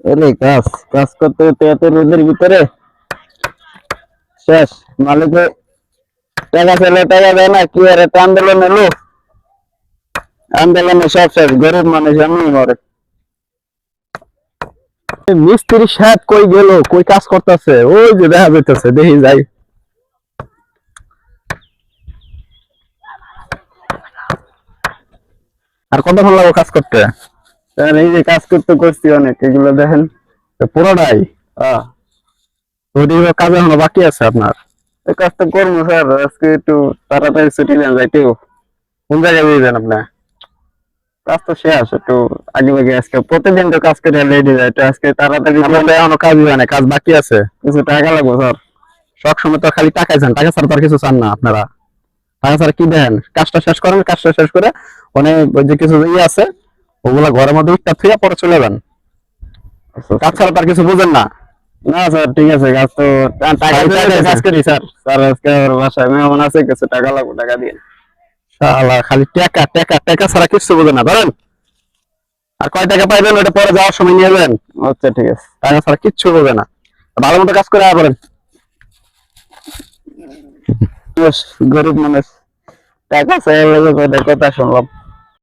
এলে কাজ কাজ করতে করতে এত রোদের ভিতরে শেষ। মালিকে টাকা চাইলে টাকা দেয় না, কি আর একটা আন্দোলন এলো, আন্দোলনে সব শেষ, গরিব মানুষ এমনি মরে। মিস্ত্রি সাহেব কই গেল, কই কাজ করতেছে? ওই যে দেখা যাইতেছে, দেখি যাই। আর কতক্ষণ লাগবে কাজ করতে? স্যার এই যে কাজ করতে করছি অনেক, এগুলো দেখেন। পুরোটাই? হ্যাঁ, ওইদিকে কাজ এখনো বাকি আছে আপনার? এই কাজটা করবো স্যার, আজকে একটু তাড়াতাড়ি ছুটি নেন যাইতেও। কোন জায়গায় দিয়েছেন আপনি? কাজ তো শেষ, একটু আগে ভাগে। আজকে প্রতিদিন তো কাজ করে লেডি যায়, তো আজকে তাড়াতাড়ি আপনার তো এখনো কাজ হয় না, কাজ বাকি আছে। কিছু টাকা লাগবে স্যার। সব সময় তো খালি টাকাই চান, টাকা ছাড়া তো আর কিছু চান না আপনারা। টাকা ছাড়া কি দেন? কাজটা শেষ করেন, কাজটা শেষ করে অনেক ওই যে কিছু ইয়ে আছে ওগুলা ঘরের মধ্যে ইটটা থুইয়া পরে চলে যাবেন। কাজ ছাড়া তার কিছু বুঝেন না। না স্যার ঠিক আছে, কাজ তো টাকা দিয়ে কাজ করি স্যার। স্যার আজকে আমার বাসায় মেহমান আছে, কিছু টাকা লাগবে, টাকা দিয়ে। শালা খালি টাকা টাকা টাকা ছাড়া কিছু বুঝেন না, ধরেন। আর কয় টাকা পাইবেন ওটা পরে যাওয়ার সময় নিয়ে যাবেন। আচ্ছা ঠিক আছে। টাকা ছাড়া কিচ্ছু বোঝে না। ভালো মতো কাজ করে বলেন। বেশ, গরিব মানুষ টাকা চাই কথা শুনলাম।